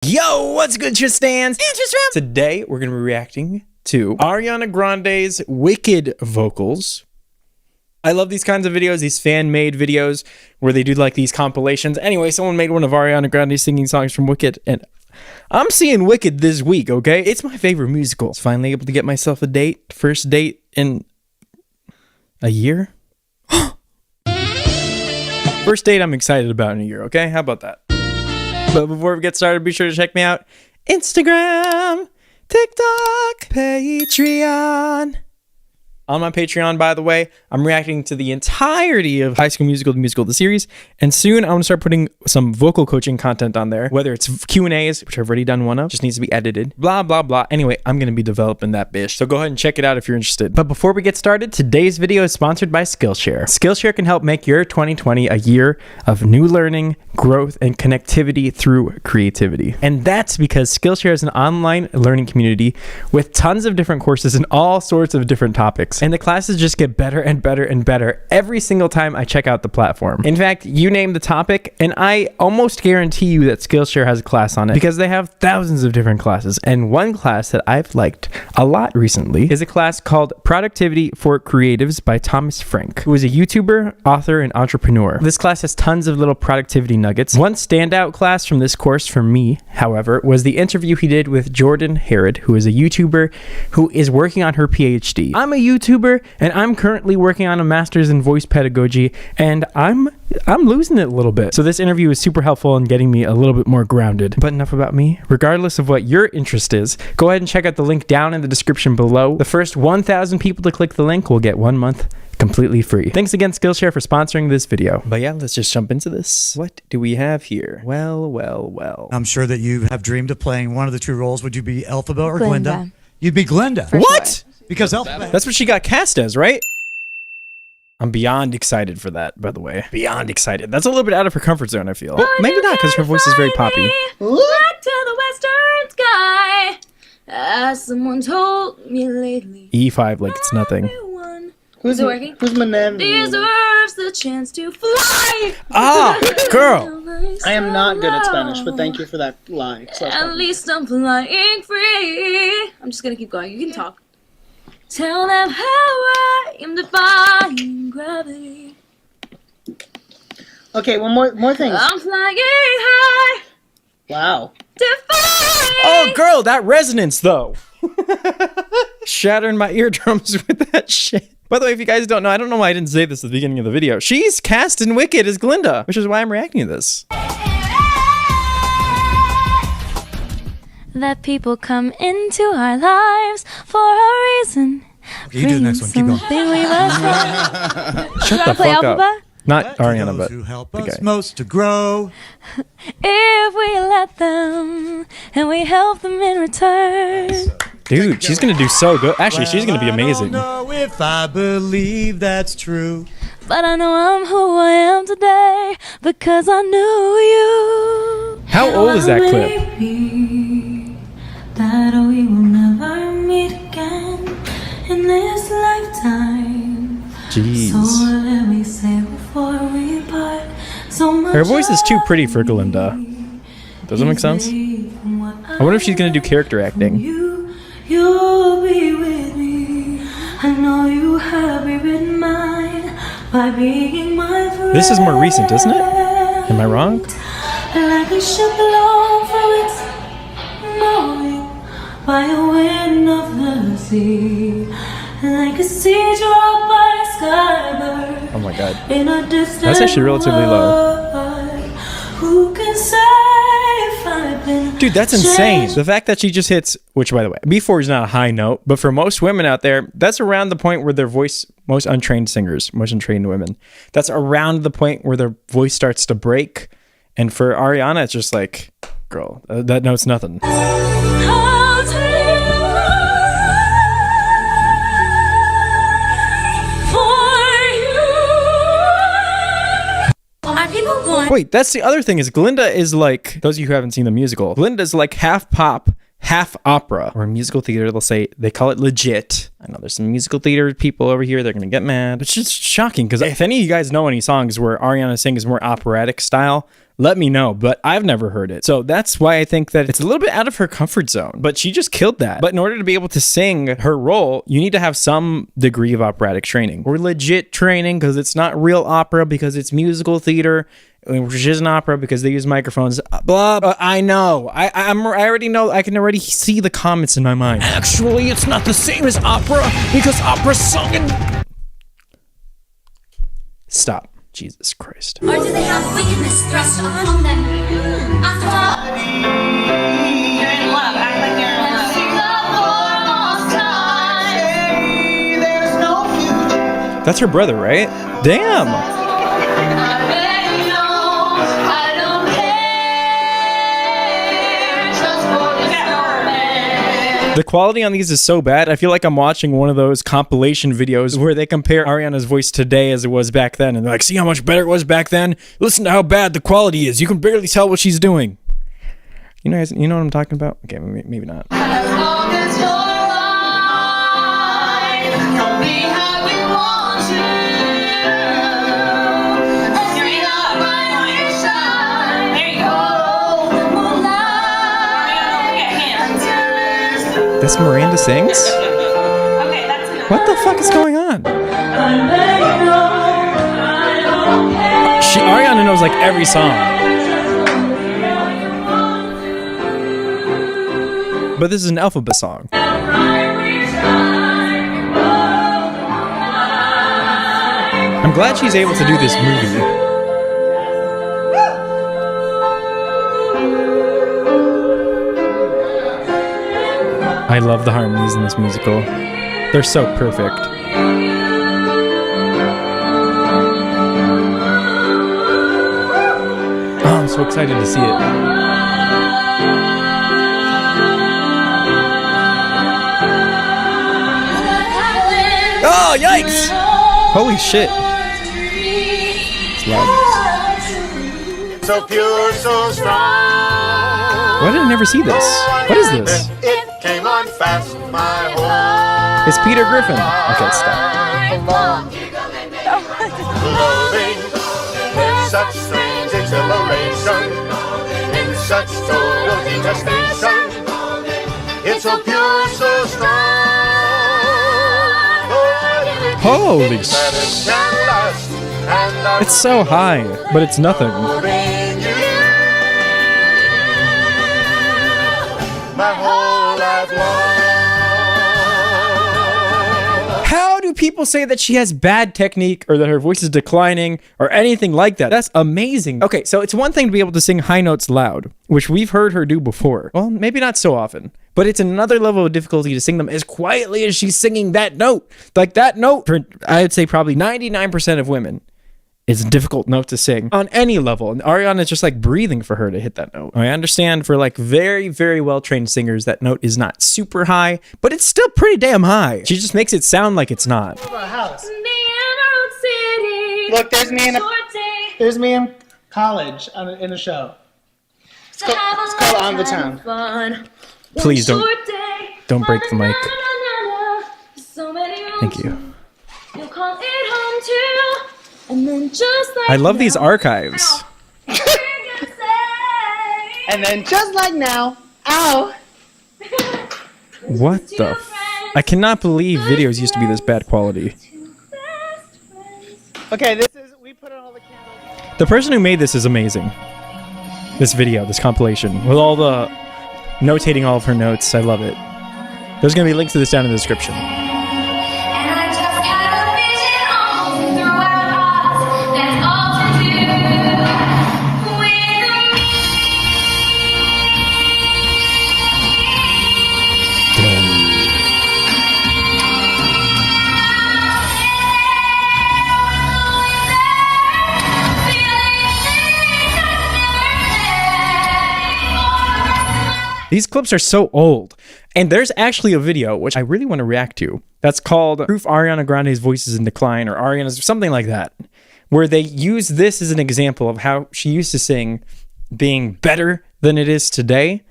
Yo, what's good, Tristans? Today, we're going to be reacting to Ariana Grande's Wicked vocals. I love these kinds of videos, these fan-made videos where they do like these compilations. Anyway, someone made one of Ariana Grande singing songs from Wicked, and I'm seeing Wicked this week, okay? It's my favorite musical. I was finally able to get myself a date, first date in a year. First date I'm excited about in a year, okay? How about that? But before we get started, be sure to check me out. Instagram, TikTok, Patreon. On my Patreon, by the way, I'm reacting to the entirety of High School Musical, the series. And soon I'm going to start putting some vocal coaching content on there, whether it's Q&As, which I've already done one of, just needs to be edited, blah, blah, blah. Anyway, I'm going to be developing that bitch. So go ahead and check it out if you're interested. But before we get started, today's video is sponsored by Skillshare. Skillshare can help make your 2020 a year of new learning, growth, and connectivity through creativity. And that's because Skillshare is an online learning community with tons of different courses in all sorts of different topics. And the classes just get better and better and better every single time I check out the platform. In fact, you name the topic, and I almost guarantee you that Skillshare has a class on it because they have thousands of different classes. And one class that I've liked a lot recently is a class called Productivity for Creatives by Thomas Frank, who is a YouTuber, author, and entrepreneur. This class has tons of little productivity nuggets. One standout class from this course for me, however, was the interview he did with Jordan Harrod, who is a YouTuber who is working on her PhD. I'm a YouTuber and I'm currently working on a master's in voice pedagogy, and I'm losing it a little bit. So this interview is super helpful in getting me a little bit more grounded. But enough about me. Regardless of what your interest is, go ahead and check out the link down in the description below. The first 1,000 people to click the link will get 1 month completely free. Thanks again, Skillshare, for sponsoring this video. But yeah, let's just jump into this. What do we have here? Well. I'm sure that you have dreamed of playing one of the two roles. Would you be Elphaba or Glinda? You'd be Glinda. What? Sure. Because Elphaba. That's what she got cast as, right? I'm beyond excited for that, by the way. Beyond excited. That's a little bit out of her comfort zone, I feel. Well, maybe not, because her voice is very poppy. Back to the western sky, as someone told me lately. E5 like it's nothing. Who's it working? Who's my name? Deserves the chance to fly. Ah, girl. I am not good at Spanish, but thank you for that lie. At least I'm flying free. I'm just gonna keep going. You can talk. Tell them how I am defying gravity. Okay, one more thing. I'm flying high. Wow. Defying. Oh, girl, that resonance, though. Shattering my eardrums with that shit. By the way, if you guys don't know, I don't know why I didn't say this at the beginning of the video. She's cast in Wicked as Glinda, which is why I'm reacting to this. That people come into our lives for a reason. Okay, you do the next one. Keep going. Shut the fuck up. Not Ariana, but who help the us guy. most to grow. If we let them and we help them in return. Dude, she's gonna do so good. Actually, she's gonna be amazing. I don't know if I believe that's true. But I know I'm who I am today because I knew you. How old is that clip? That we will never meet again in this lifetime. Jeez. So let me say before we part. So much Her voice is too pretty for Glinda. Does that make sense? I wonder if she's gonna do character acting. You'll be with me. I know you have rewritten mine by being my friend. This is more recent, isn't it? Am I wrong? Like a ship long from its mooring by a wind of the sea. Like a sea drop by a skybird. Oh my god. In a distant That's actually relatively low. world. Who can say if I've been Dude, that's insane. changed? The fact that she just hits, which by the way, B4 is not a high note, but for most women out there, that's around the point where their voice, most untrained singers, most untrained women, that's around the point where their voice starts to break. And for Ariana, it's just like, girl, that note's nothing. I'll tell you for you. Are people born? Wait, that's the other thing is Glinda is like, those of you who haven't seen the musical, Glinda's like half pop, half opera or musical theater. They call it legit. I know there's some musical theater people over here. They're going to get mad. It's just shocking because if any of you guys know any songs where Ariana sings more operatic style, let me know, but I've never heard it. So that's why I think that it's a little bit out of her comfort zone, but she just killed that. But in order to be able to sing her role, you need to have some degree of operatic training or legit training, because it's not real opera, because it's musical theater, which isn't opera because they use microphones. Blah. I know. I already know. I can already see the comments in my mind. Actually, it's not the same as opera because opera's sung in... Stop. Jesus Christ. Or do they have wickedness thrust upon them? After all, you're in love. Act like you're in love. That's her brother, right? Damn. The quality on these is so bad. I feel like I'm watching one of those compilation videos where they compare Ariana's voice today as it was back then. And they're like, see how much better it was back then? Listen to how bad the quality is. You can barely tell what she's doing. You know what I'm talking about? Okay, maybe not. As long as you're alive, you'll be how you want to. As you're in love, you shine. There you go. The moonlight. This Miranda sings? Okay, that's enough. What the fuck is going on? Ariana knows like every song. But this is an alphabet song. I'm glad she's able to do this movie. I love the harmonies in this musical. They're so perfect. Oh, I'm so excited to see it. Oh, yikes! Holy shit. It's loud. So pure, so strong. Why did I never see this? What is this? It came on fast, my whole It's Peter Griffin. Okay, stop. clothing. In such strange exhilaration, in such total detestation. It's so pure, so strong. Holy That it shit. can last, and I'm It's so high, but it's nothing. loving you. My whole life long. How do people say that she has bad technique or that her voice is declining or anything like that? That's amazing. Okay, so it's one thing to be able to sing high notes loud, which we've heard her do before. Well, maybe not so often, but it's another level of difficulty to sing them as quietly as she's singing that note. Like that note, for I would say probably 99% of women, is a difficult note to sing on any level. And Ariana is just like breathing for her to hit that note. I understand for like very, very well-trained singers, that note is not super high, but it's still pretty damn high. She just makes it sound like it's not. House. The Emerald City. Look, there's me in a, Short day. there's me in college in a show. To have a it's called On the lifetime Town. of fun. Please One don't- short day. don't break the mic. Na-na-na-na-na. So many Thank rooms. you. You'll call it home too. And then just like I love these now, archives. we're gonna say- And then just like now, ow. What the I cannot believe videos used to be this bad quality. Two best friends. Okay, we put on all the candles. The person who made this is amazing. This video, this compilation, with all the notating all of her notes. I love it. There's going to be links to this down in the description. And I just had a vision all through our lives. That's all to do These clips are so old. And there's actually a video, which I really want to react to, that's called Proof Ariana Grande's Voice is in Decline, or Ariana's, something like that, where they use this as an example of how she used to sing being better than it is today.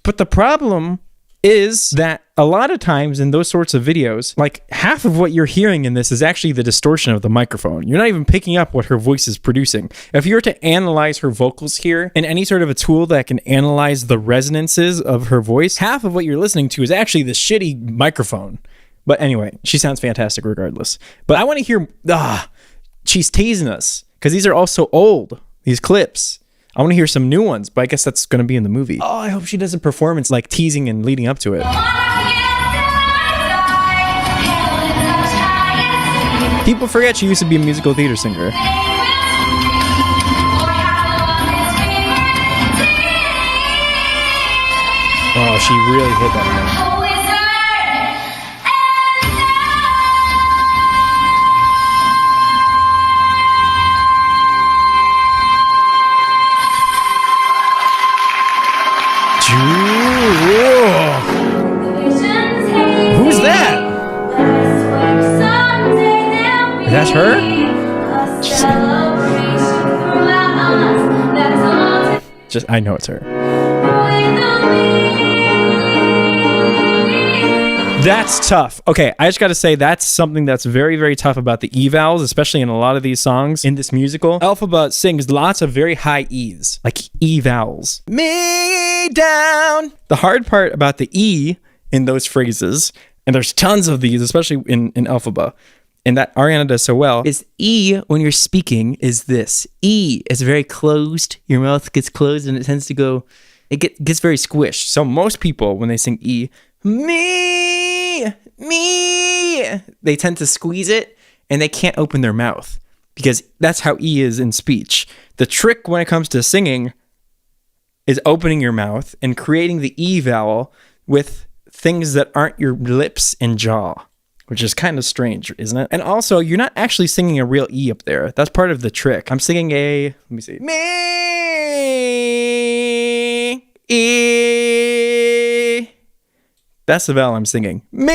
But the problem is that a lot of times in those sorts of videos, like half of what you're hearing in this is actually the distortion of the microphone. You're not even picking up what her voice is producing. If you were to analyze her vocals here in any sort of a tool that can analyze the resonances of her voice, half of what you're listening to is actually the shitty microphone. But anyway, she sounds fantastic regardless. But I want to hear, she's teasing us because these are all so old, these clips. I want to hear some new ones, but I guess that's going to be in the movie. Oh, I hope she does a performance like teasing and leading up to it. People forget she used to be a musical theater singer. Oh, she really hit that one. Who's that? That's her? Just I know it's her. That's tough. Okay, I just got to say that's something that's very, very tough about the evals, especially in a lot of these songs in this musical. Elphaba sings lots of very high E's, like E vowels. Me down. The hard part about the E in those phrases, and there's tons of these, especially in Elphaba, and that Ariana does so well, is E when you're speaking is this. E is very closed. Your mouth gets closed and it tends to go, it gets very squished. So most people, when they sing E, me, they tend to squeeze it and they can't open their mouth because that's how E is in speech. The trick when it comes to singing is opening your mouth and creating the E vowel with things that aren't your lips and jaw, which is kind of strange, isn't it? And also, you're not actually singing a real E up there. That's part of the trick. I'm singing a, let me see, me, E. That's the vowel I'm singing. Me.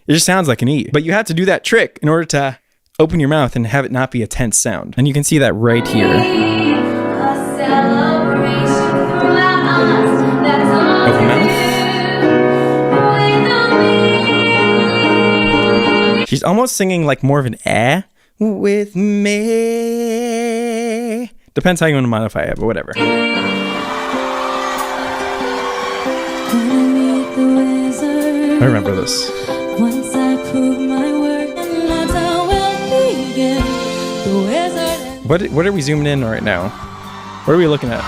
It just sounds like an E. But you have to do that trick in order to open your mouth and have it not be a tense sound. And you can see that right here. Open mouth. She's almost singing like more of an eh with me. Depends how you want to modify it, but whatever. I remember this. Once I prove my worth, and that's how we'll begin. The wizard. What are we zooming in right now? What are we looking at?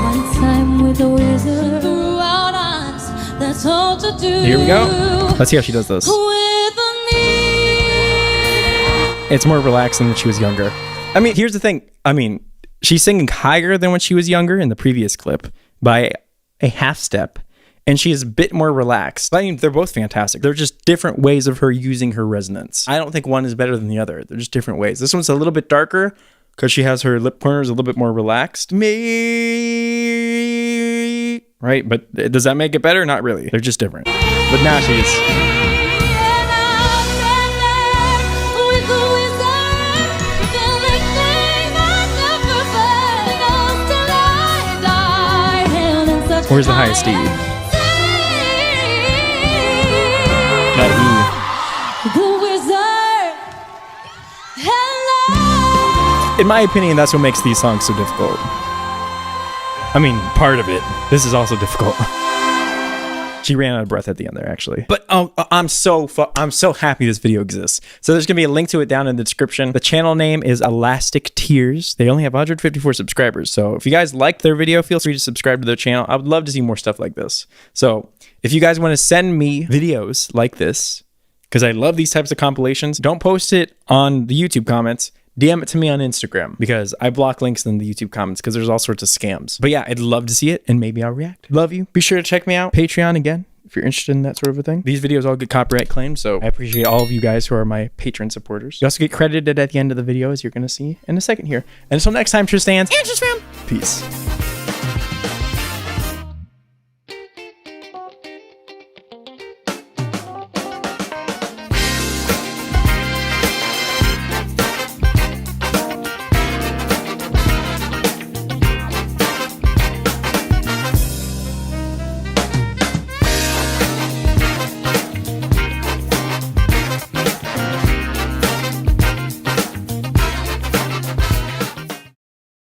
One time with the wizard throughout us, that's all to do. Here we go. Let's see how she does this. With me. It's more relaxed than when she was younger. I mean, here's the thing. I mean, she's singing higher than when she was younger in the previous clip by a half step, and she is a bit more relaxed. I mean, they're both fantastic. They're just different ways of her using her resonance. I don't think one is better than the other. They're just different ways. This one's a little bit darker because she has her lip corners a little bit more relaxed. Me, right? But does that make it better? Not really. They're just different. But now she's... Where's the highest E? That E. In my opinion, that's what makes these songs so difficult. I mean, part of it. This is also difficult. She ran out of breath at the end there, actually. But I'm so happy this video exists. So there's gonna be a link to it down in the description. The channel name is Elastic Tears. They only have 154 subscribers. So if you guys liked their video, feel free to subscribe to their channel. I would love to see more stuff like this. So if you guys want to send me videos like this, because I love these types of compilations, don't post it on the YouTube comments. DM it to me on Instagram because I block links in the YouTube comments because there's all sorts of scams. But yeah, I'd love to see it and maybe I'll react. Love you. Be sure to check me out. Patreon again, if you're interested in that sort of a thing. These videos all get copyright claimed, so I appreciate all of you guys who are my patron supporters. You also get credited at the end of the video, as you're going to see in a second here. And until next time, Tristans and Tristram. Peace.